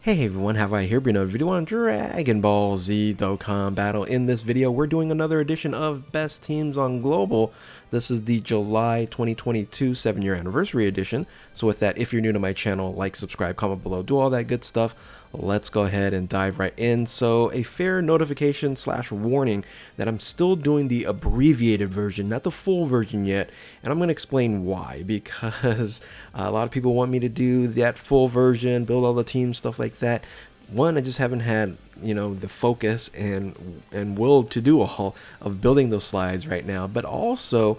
Hey everyone, have I here been a video on Dragon Ball Z Dokkan Battle. In this video, we're doing another edition of Best Teams on Global. This is the July 2022 7-year anniversary edition. So with that, if you're new to my channel, like, subscribe, comment below, do all that good stuff. Let's go ahead and dive right in. So a fair notification slash warning that I'm still doing the abbreviated version, not the full version yet. And I'm going to explain why, because a lot of people want me to do that full version, build all the teams, stuff like that. One, I just haven't had, the focus and will to do all of building those slides right now. But also,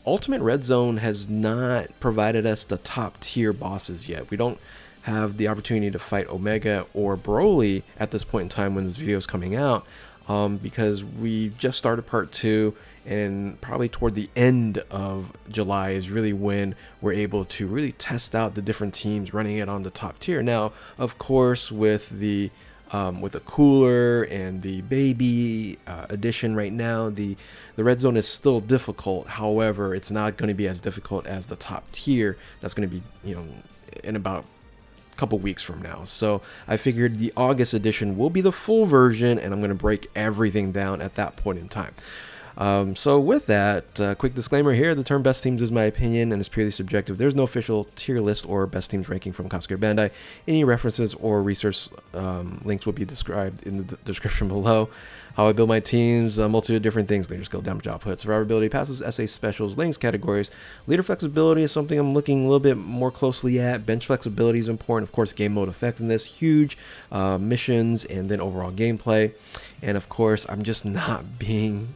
Ultimate Red Zone has not provided us the top tier bosses yet. We don't have the opportunity to fight Omega or Broly at this point in time when this video is coming out, because we just started part 2, and probably toward the end of July is really when we're able to really test out the different teams running it on the top tier. Now, of course, with the cooler and the baby edition right now, the red zone is still difficult. However, it's not going to be as difficult as the top tier. That's going to be, in about couple weeks from now. So I figured the August edition will be the full version, and I'm going to break everything down at that point in time. So with that, quick disclaimer here, the term best teams is my opinion and is purely subjective. There's no official tier list or best teams ranking from Kasuga Bandai. Any references or research links will be described in the description below. How I build my teams, a multitude of different things: leader skill, damage output, survivability, passives, SA specials, links, categories. Leader flexibility is something I'm looking a little bit more closely at. Bench flexibility is important. Of course, game mode effectiveness, huge. Missions, and then overall gameplay. And of course, I'm just not being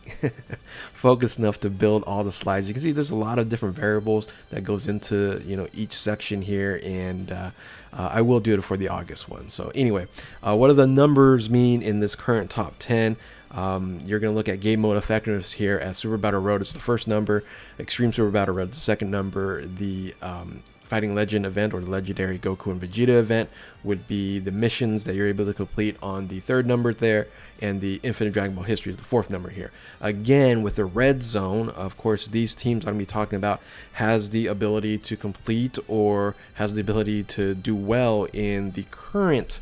focused enough to build all the slides. You can see there's a lot of different variables that goes into each section here, and I will do it for the August one. So anyway, what do the numbers mean in this current top 10? You're going to look at game mode effectiveness here as Super Battle Road is the first number, Extreme Super Battle Road is the second number, the Fighting Legend event or the legendary Goku and Vegeta event would be the missions that you're able to complete on the third number there, and the Infinite Dragon Ball History is the fourth number here. Again, with the red zone, of course, these teams I'm going to be talking about has the ability to complete or has the ability to do well in the current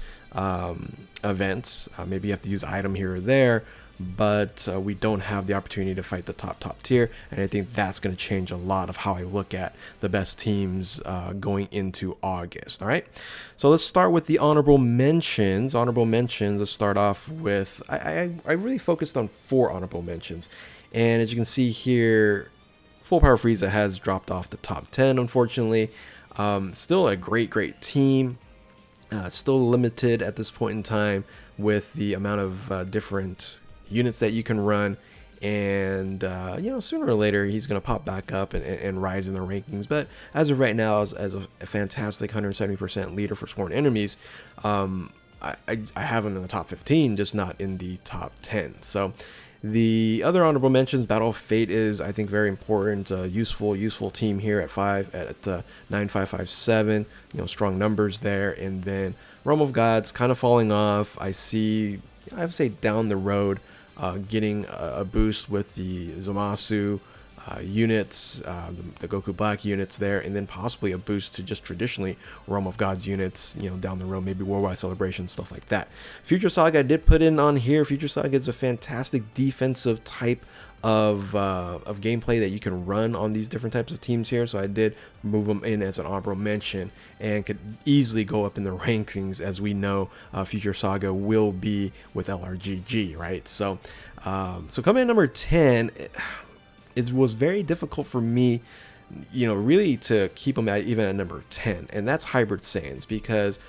events. Maybe you have to use item here or there, but we don't have the opportunity to fight the top tier, and I think that's going to change a lot of how I look at the best teams going into August. All right, so let's start with the honorable mentions. Let's start off with I really focused on 4 honorable mentions, and as you can see here, Full Power Frieza has dropped off the top 10, unfortunately. Still a great team. Still limited at this point in time with the amount of different units that you can run, and sooner or later he's going to pop back up and rise in the rankings. But as of right now, as a fantastic 170% leader for sworn enemies, I have him in the top 15, just not in the top 10. So the other honorable mentions, Battle of Fate is, I think, very important. Useful team here at 9557. Strong numbers there. And then Realm of Gods kind of falling off. I would say down the road, getting a boost with the Zamasu units, the Goku Black units there, and then possibly a boost to just traditionally Realm of Gods units, down the road, maybe Worldwide Celebration, stuff like that. Future Saga I did put in on here. Future Saga is a fantastic defensive type of gameplay that you can run on these different types of teams here, so I did move them in as an honorable mention and could easily go up in the rankings, as we know Future Saga will be with LRGG, right? So coming in number 10, it was very difficult for me, really to keep them even at number 10, and that's Hybrid Saiyans, because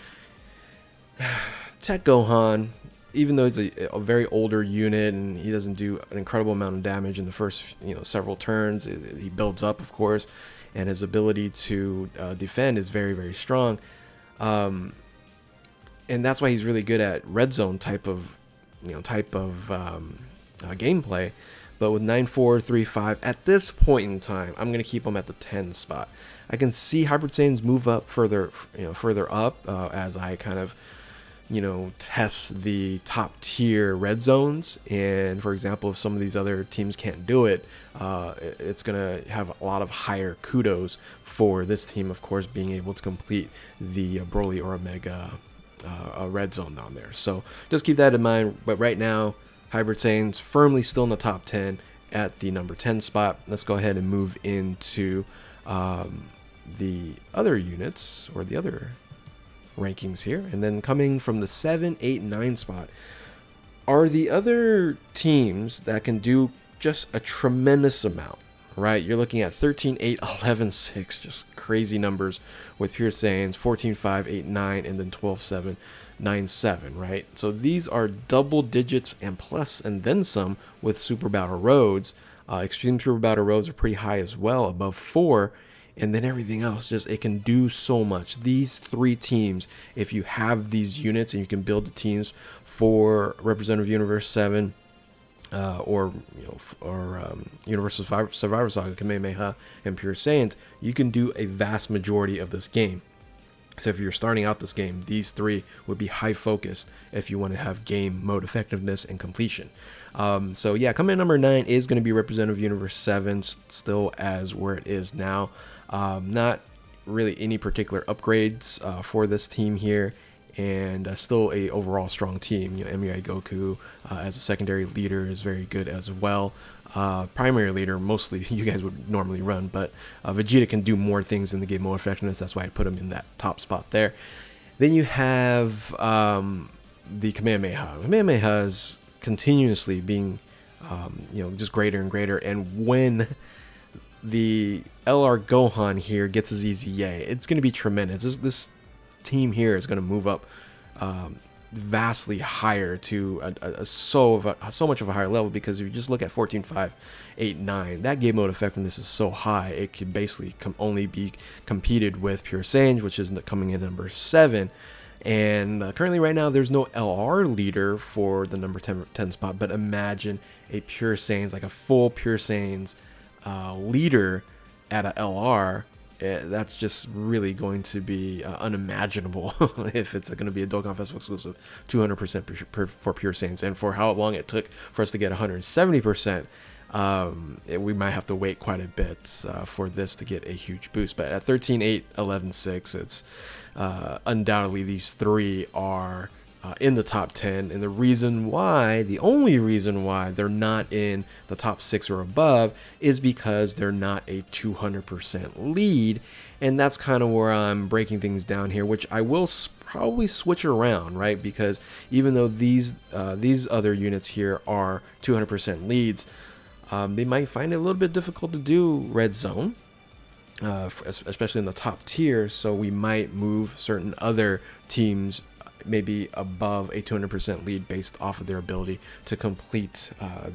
Tech Gohan, even though he's a very older unit and he doesn't do an incredible amount of damage in the first several turns, he builds up, of course, and his ability to defend is very strong, and that's why he's really good at red zone type of gameplay. But with 9435 at this point in time, I'm going to keep him at the 10 spot. I can see Hybrid Saiyans move up further up as I kind of test the top tier red zones. And for example, if some of these other teams can't do it, it's gonna have a lot of higher kudos for this team, of course, being able to complete the Broly or Omega a red zone down there. So just keep that in mind. But right now, Hybrid Saiyans firmly still in the top 10 at the number 10 spot. Let's go ahead and move into the other units, or the other rankings here. And then coming from the 7, 8, 9 spot are the other teams that can do just a tremendous amount, right? You're looking at 13, 8, 11, 6, just crazy numbers with Pure Saiyans, 14, 5, 8, 9, and then 12, 7, 9, 7, right? So these are double digits and plus and then some with Super Battle Roads. Extreme Super Battle Roads are pretty high as well, above 4. And then everything else, just it can do so much. These 3 teams, if you have these units and you can build the teams for Representative Universe 7, or Universal Survivor Saga, Kamehameha, and Pure Saiyans, you can do a vast majority of this game. So if you're starting out this game, these 3 would be high focused if you want to have game mode effectiveness and completion. So yeah, coming in number 9 is going to be Representative Universe 7, still as where it is now. Not really any particular upgrades for this team here, and still a overall strong team. You know, MUI Goku as a secondary leader is very good as well. Primary leader, mostly you guys would normally run, but Vegeta can do more things in the game mode effectiveness. That's why I put him in that top spot there. Then you have the Kamehameha. Kamehameha is continuously being just greater and greater, and when the LR Gohan here gets his EZA, it's going to be tremendous. This team here is going to move up vastly higher to so much of a higher level, because if you just look at 14, 5, 8, 9, that game mode effectiveness is so high it could basically only be competed with Pure Saiyans, which is coming in number 7. And currently right now there's no LR leader for the number 10 spot, but imagine a Pure Saiyans, like a full Pure Saiyans leader at a LR. That's just really going to be unimaginable if it's going to be a Dokkan Festival exclusive 200% for Pure Saiyans. And for how long it took for us to get 170%, we might have to wait quite a bit for this to get a huge boost. But at 13, 8, 11, 6, it's undoubtedly these 3 are in the top 10, and the only reason why they're not in the top 6 or above is because they're not a 200% lead. And that's kind of where I'm breaking things down here, which I will probably switch around, right? Because even though these other units here are 200% leads, they might find it a little bit difficult to do red zone, especially in the top tier. So we might move certain other teams maybe above a 200% lead based off of their ability to complete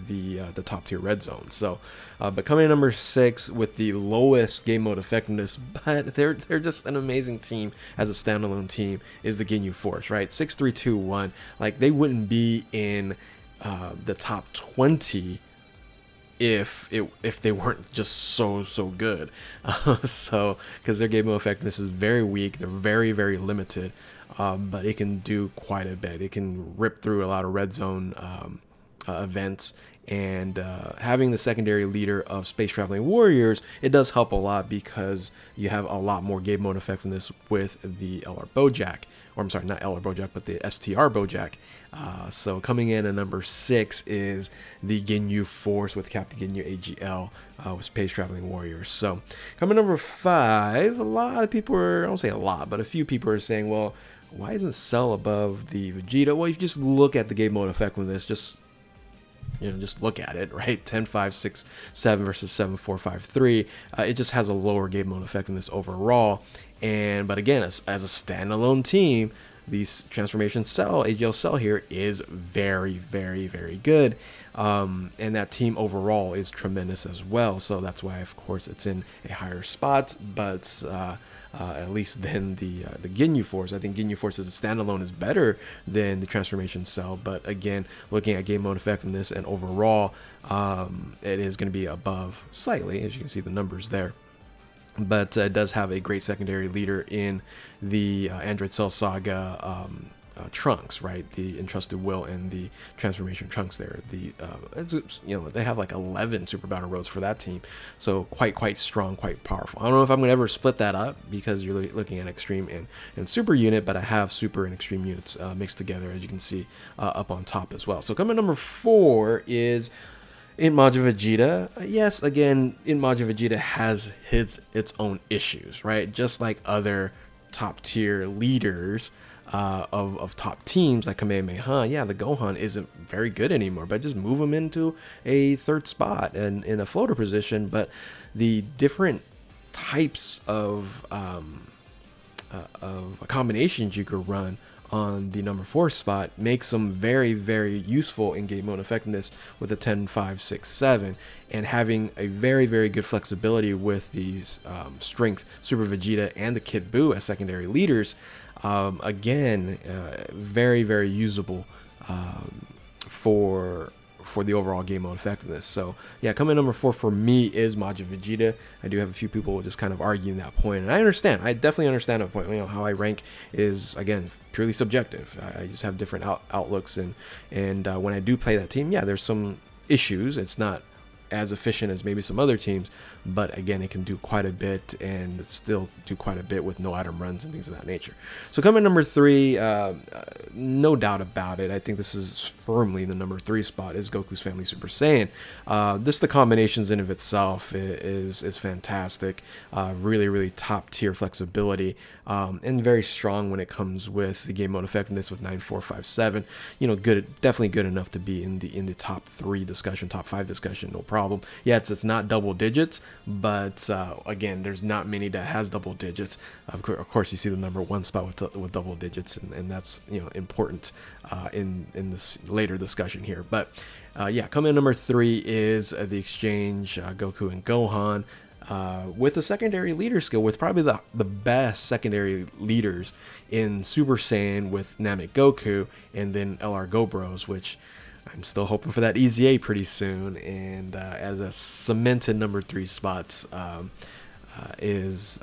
the top tier red zone. So but coming in number 6 with the lowest game mode effectiveness, but they're just an amazing team as a standalone team, is the Ginyu Force, right? 6, 3, 2, 1. Like, they wouldn't be in the top 20 if they weren't just so good. So because their game mode effectiveness is very weak, they're very limited, but it can do quite a bit. It can rip through a lot of red zone events, and having the secondary leader of Space Traveling Warriors, it does help a lot, because you have a lot more game mode effectiveness with the LR Bojack, or I'm sorry, not LR Bojack, but the STR Bojack. So coming in at number 6 is the Ginyu Force with Captain Ginyu AGL with Space Traveling Warriors. So coming number 5, a lot of people are, I don't say a lot, but a few people are saying, well, why isn't Cell above the Vegeta? Well, if you just look at the game mode effectiveness, just look at it, right? 10, 5, 6, 7 versus 7, 4, 5, 3. It just has a lower game mode effectiveness overall. But again, as a standalone team, these Transformation Cell, AGL Cell here, is very good. And that team overall is tremendous as well. So that's why, of course, it's in a higher spot. But at least than the Ginyu Force. I think Ginyu Force as a standalone is better than the Transformation Cell. But again, looking at game mode effectiveness and overall, it is going to be above slightly, as you can see the numbers there. But it does have a great secondary leader in the Android Cell Saga Trunks, right? The Entrusted Will and the Transformation Trunks there. They have like 11 Super Battle Roads for that team, so quite strong, quite powerful. I don't know if I'm gonna ever split that up because you're looking at Extreme and Super unit, but I have Super and Extreme units mixed together, as you can see up on top as well. So coming number 4 is Majin Vegeta. Yes, again, Majin Vegeta has its own issues, right? Just like other top tier leaders of top teams like Kamehameha. Yeah, the Gohan isn't very good anymore, but just move him into a 3rd spot and in a floater position. But the different types of combinations you could run on the number 4 spot makes them very, very useful in game mode effectiveness with a 10, 5, 6, 7, and having a very, very good flexibility with these strength Super Vegeta and the Kid Buu as secondary leaders. Again, very, very usable for the overall game mode effectiveness. So yeah, coming number 4 for me is Majin Vegeta. I do have a few people just kind of arguing that point, and I understand. I definitely understand that point. How I rank is, again, purely subjective. I just have different outlooks, and when I do play that team, yeah, there's some issues. It's not as efficient as maybe some other teams, but again, it can do quite a bit and still do quite a bit with no item runs and things of that nature. So coming number 3, no doubt about it, I think this is firmly the number 3 spot, is Goku's Family Super Saiyan. The combinations in of itself is fantastic. Really, really top tier flexibility, and very strong when it comes with the game mode effectiveness with 9, 4, 5, 7. Good, definitely good enough to be in the top 3 discussion, top 5 discussion, no problem. Yeah, it's not double digits, but again, there's not many that has double digits. Of course, you see the number 1 spot with double digits, and that's important in this later discussion here. But yeah, coming in number 3 is the exchange Goku and Gohan. With a secondary leader skill, with probably the best secondary leaders in Super Saiyan, with Namek Goku and then LR Gobros, which I'm still hoping for that EZA pretty soon. And as a cemented number 3 spot is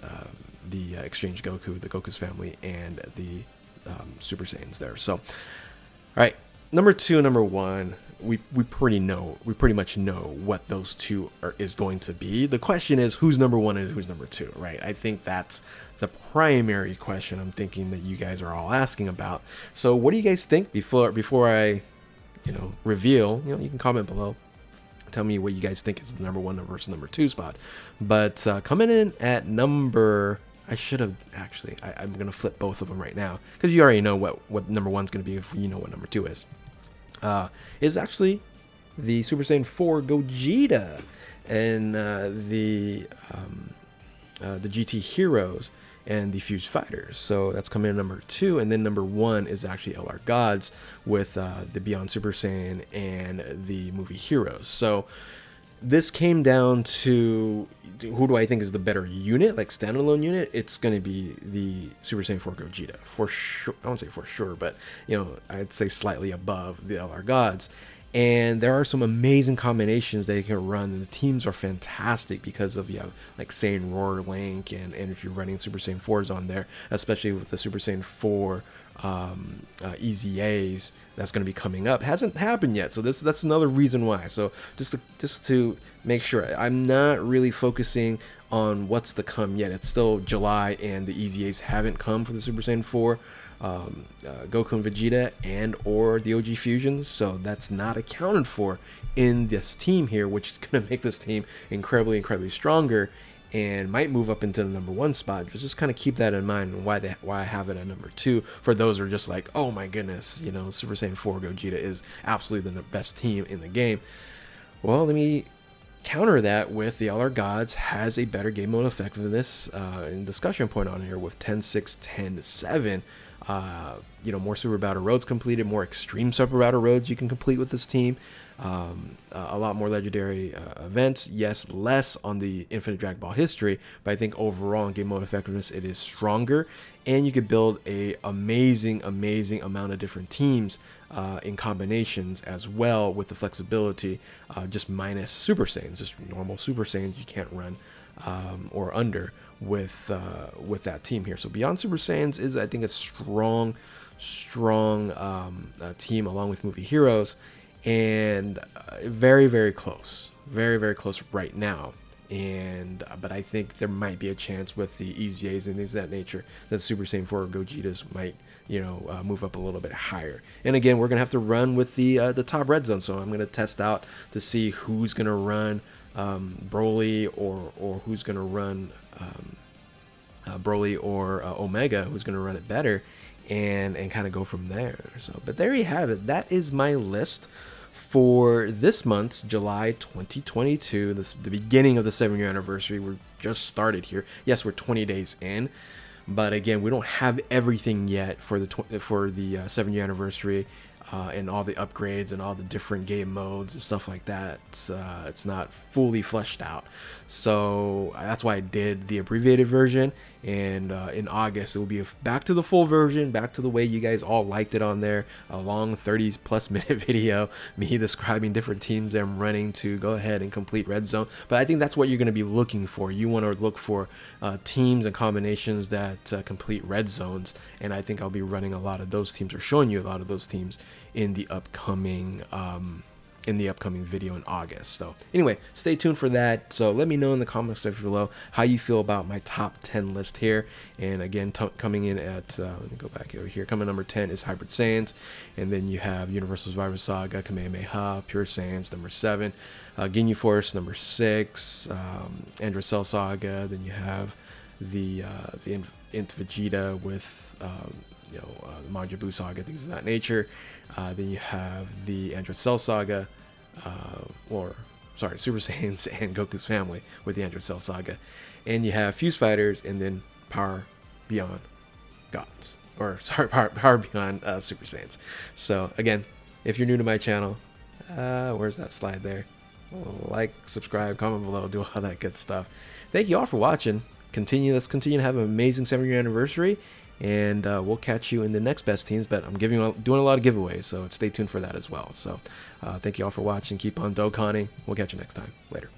the exchange Goku, the Goku's family, and the Super Saiyans there. So, all right, number 2 and number 1. We pretty much know what those two is going to be. The question is who's number 1 and who's number 2, right? I think that's the primary question I'm thinking that you guys are all asking about. So what do you guys think before I reveal? You can comment below, tell me what you guys think is the number 1 versus number 2 spot. But coming in at number, I should have actually, I'm gonna flip both of them right now because you already know what number 1's gonna be if you know what number 2 is actually the Super Saiyan 4 Gogeta and the GT Heroes and the Fused Fighters. So that's coming in number 2, and then number 1 is actually LR Gods with the Beyond Super Saiyan and the movie Heroes. So this came down to who do I think is the better unit, like standalone unit. It's going to be the Super Saiyan 4 Gogeta for sure. I won't say for sure, but I'd say slightly above the LR Gods. And there are some amazing combinations that you can run, and the teams are fantastic because of like Saiyan Roar Link, and if you're running Super Saiyan 4s on there, especially with the Super Saiyan 4 EZAs that's going to be coming up. Hasn't happened yet, so that's another reason why. So just to make sure, I'm not really focusing on what's to come yet. It's still July, and the EZAs haven't come for the Super Saiyan 4 Goku and Vegeta and or the OG fusions, so that's not accounted for in this team here, which is going to make this team incredibly stronger and might move up into the number 1 spot. Just kind of keep that in mind, and why I have it at number 2 for those who are just like, oh my goodness, Super Saiyan 4 Gogeta is absolutely the best team in the game. Well, let me counter that with the LR Gods has a better game mode effectiveness in discussion point on here with 10-6, 10-7. More Super Battle Roads completed, more Extreme Super Battle Roads you can complete with this team. A lot more legendary events. Yes, less on the Infinite Dragon Ball history, but I think overall in game mode effectiveness it is stronger, and you could build a amazing amount of different teams in combinations as well with the flexibility, just minus Super Saiyans, just normal Super Saiyans you can't run or under with that team here. So Beyond Super Saiyans is, I think, a strong strong team along with movie heroes, and very, very close, very close right now. And but I think there might be a chance with the EZAs and things of that nature that Super Saiyan 4 Gogetas might, move up a little bit higher. And again, we're gonna have to run with the top red zone, so I'm gonna test out to see who's gonna run Broly or who's gonna run Broly or Omega, who's gonna run it better, and kind of go from there. So, but there you have it. That is my list for this month's July 2022, the beginning of the 7-year anniversary. We're just started here. Yes, we're 20 days in, but again, we don't have everything yet for the 7-year anniversary and all the upgrades and all the different game modes and stuff like that. It's not fully fleshed out, so that's why I did the abbreviated version. And in August, it will be back to the full version, back to the way you guys all liked it on there. A long 30+ minute video, me describing different teams that I'm running to go ahead and complete Red Zone. But I think that's what you're going to be looking for. You want to look for teams and combinations that complete Red Zones. And I think I'll be running a lot of those teams, or showing you a lot of those teams in the upcoming video in August. So anyway, stay tuned for that. So let me know in the comments section below how you feel about my top 10 list here. And again, coming in at let me go back over here. Coming number 10 is Hybrid Saiyans, and then you have Universal Survivor Saga, Kamehameha, Pure Saiyans number 7, Ginyu Force number 6, Android Cell Saga. Then you have the Int Vegeta with the Majin Buu Saga, things of that nature. Then you have the Android Cell Saga, Super Saiyans and Goku's family with the Android Cell Saga. And you have Fuse Fighters, and then Power Beyond Gods. Power Beyond Super Saiyans. So again, if you're new to my channel, where's that slide there? Like, subscribe, comment below, do all that good stuff. Thank you all for watching. Let's continue to have an amazing 7-year anniversary. And we'll catch you in the next best teams, but I'm doing a lot of giveaways, so stay tuned for that as well. So thank you all for watching. Keep on Dokkaning. We'll catch you next time. Later.